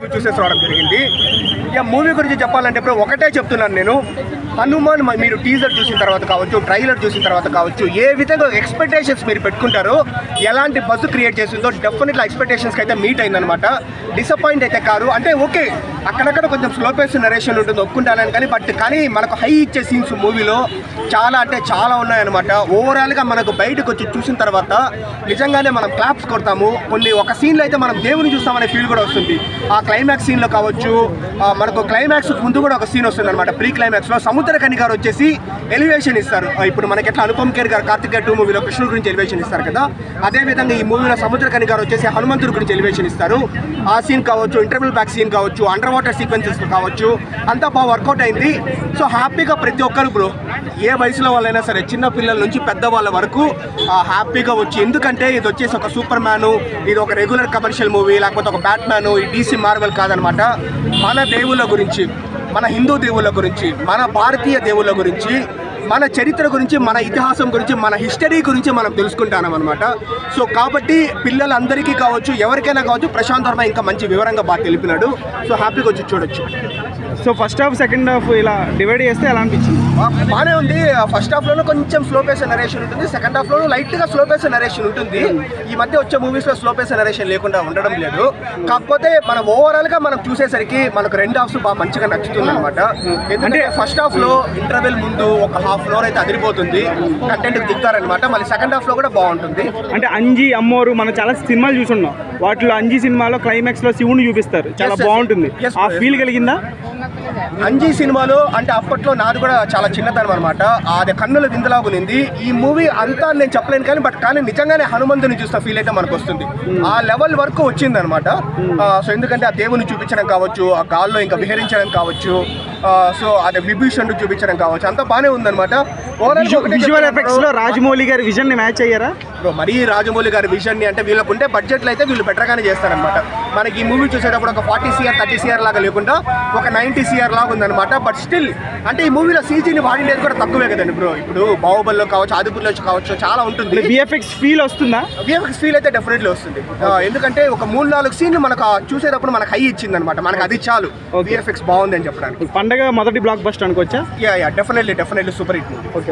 చూసేసి రావడం జరిగింది. ఇక మూవీ గురించి చెప్పాలంటే ఇప్పుడు ఒకటే చెప్తున్నాను నేను, హనుమాన్ మీరు టీజర్ చూసిన తర్వాత కావచ్చు, ట్రైలర్ చూసిన తర్వాత కావచ్చు, ఏ విధంగా ఎక్స్పెక్టేషన్స్ మీరు పెట్టుకుంటారో, ఎలాంటి బస్సు క్రియేట్ చేసిందో డెఫినెట్లీ ఎక్స్పెక్టేషన్స్కి అయితే మీట్ అయిందనమాట. డిసప్పాయింట్ అయితే కాదు, అంటే ఓకే అక్కడక్కడ కొంచెం స్లో పేస్ నరేషన్ ఉంటుంది ఒప్పుకుంటానని, కానీ మనకు హై ఇచ్చే సీన్స్ మూవీలో చాలా అంటే చాలా ఉన్నాయన్నమాట. ఓవరాల్గా మనకు బయటకు వచ్చి చూసిన తర్వాత నిజంగానే మనం క్లాప్స్ కొడతాము. ఒక సీన్లో అయితే మనం దేవుని చూస్తామనే ఫీల్ కూడా వస్తుంది. ఆ క్లైమాక్స్ సీన్లో కావచ్చు, మనకు క్లైమాక్స్ ముందు కూడా ఒక సీన్ వస్తుంది అనమాట. ప్రీ క్లైమాక్స్లో సముద్రకని గారు వచ్చేసి ఎలివేషన్ ఇస్తారు. ఇప్పుడు మనకి ఎట్లా అనుపమ్ ఖేర్ గారు కార్తికేయ 2 మూవీలో కృష్ణుడి గురించి ఎలివేషన్ ఇస్తారు కదా, అదేవిధంగా ఈ మూవీలో సముద్రకని గారు వచ్చేసి హనుమంతుడి గురించి ఎలివేషన్ ఇస్తారు. ఆ సీన్ కావచ్చు, ఇంటర్వెల్ బ్యాక్ సీన్ కావచ్చు, అండర్ వాటర్ సీక్వెన్సెస్ కావచ్చు, అంతా బాగా వర్కౌట్ అయింది. సో హ్యాపీగా ప్రతి ఒక్కరు బ్రో, ఏ వయసులో వాళ్ళైనా సరే, చిన్న పిల్లల నుంచి పెద్దవాళ్ళ వరకు హ్యాపీగా వచ్చి, ఎందుకంటే ఇది వచ్చేసి ఒక సూపర్ మ్యాను, ఇది ఒక రెగ్యులర్ కమర్షియల్ మూవీ, లేకపోతే ఒక బ్యాట్మ్యాను, ఈ DC మార్వెల్ కాదనమాట. మన దేవుళ్ళ గురించి, మన హిందూ దేవుళ్ళ గురించి, మన భారతీయ దేవుళ్ళ గురించి, మన చరిత్ర గురించి, మన ఇతిహాసం గురించి, మన హిస్టరీ గురించి మనం తెలుసుకుంటాం అనమాట. సో కాబట్టి పిల్లలందరికీ కావచ్చు, ఎవరికైనా కావచ్చు, ప్రశాంత్ వర్మ ఇంకా మంచి వివరంగా బాగా తెలిపినాడు. సో హ్యాపీగా వచ్చి చూడొచ్చు. So first half second half ఇలా డివైడ్ చేస్తే ఎలా అనిపించింది? బాగానే ఉంది. ఫస్ట్ హాఫ్లోనూ కొంచెం స్లో పేస్ నరేషన్ ఉంటుంది, సెకండ్ హాఫ్లోనూ లైట్గా స్లో పేస్ నరేషన్ ఉంటుంది. ఈ మధ్య వచ్చే మూవీస్లో స్లో పేస్ నరేషన్ లేకుండా ఉండడం లేదు. కాకపోతే మనం ఓవరాల్గా మనం చూసేసరికి మనకు 2 హాఫ్స్ బాగా మంచిగా నచ్చుతుంది అనమాట. ఎందుకంటే ఫస్ట్ హాఫ్లో ఇంటర్వెల్ ముందు ఒక హాఫ్ ఫ్లోర్ అయితే అదిరిపోతుంది, కంటెంట్కి దిగుతారనమాట. మళ్ళీ సెకండ్ హాఫ్లో కూడా బాగుంటుంది. అంటే అంజీ అమ్మోరు మనం చాలా సినిమాలు చూసున్నాం, వాటిలో అంజీ సినిమాలో క్లైమాక్స్లో శివుని చూపిస్తారు, చాలా బాగుంటుంది. ఆ ఫీల్ కలిగిందా? అంజీ సినిమాలో అంటే అప్పట్లో నాది కూడా చాలా చిన్నతనం అనమాట, అది కన్నుల విందలాగునింది. ఈ మూవీ అంతా నేను చెప్పలేను కానీ నిజంగానే హనుమంతుని చూసిన ఫీల్ అయితే మనకు వస్తుంది. ఆ లెవెల్ వరకు వచ్చింది అనమాట. సో ఎందుకంటే ఆ దేవుని చూపించడం కావచ్చు, ఆ గాల్లో ఇంకా విహరించడం కావచ్చు, సో అదే విభీషణుడు చూపించడం కావచ్చు, అంతా బాగానే ఉందన్నమాట. విజువల్ ఎఫెక్ట్స్ లో రాజమౌళి గారి విజన్ ని మ్యాచ్ అయ్యారా? మరీ రాజమౌళి గారి విజన్ ని అంటే వీళ్ళకుంటే బడ్జెట్లు అయితే వీళ్ళు బెటర్గానే చేస్తారనమాట. మనకి ఈ మూవీ చూసేటప్పుడు ఒక 40 CR 30 CR లాగా లేకుండా ఒక 90 CR లాగా ఉందన్నమాట. బట్ స్టిల్ అంటే ఈ మూవీలో CGని వాడినది కూడా తక్కువే కదండి బ్రో. ఇప్పుడు బాహుబలిలో కావచ్చు, ఆదిపురులో కావచ్చు, చాలా ఉంటుంది. విఎఫ్ఎక్స్ ఫీల్ వస్తుందా? విఎఫ్ఎక్స్ ఫీల్ అయితే డెఫినెట్లీ వస్తుంది. ఎందుకంటే ఒక 3-4 సీన్లు మనకు చూసేటప్పుడు మనకు హై ఇచ్చింది అనమాట. మనకు అది చాలు విఎఫ్ఎక్స్ బాగుంది అని చెప్పడానికి. పండగ మొదటి బ్లాక్ బస్టర్ అనుకోవచ్చా? Yeah definitely super hit. Okay.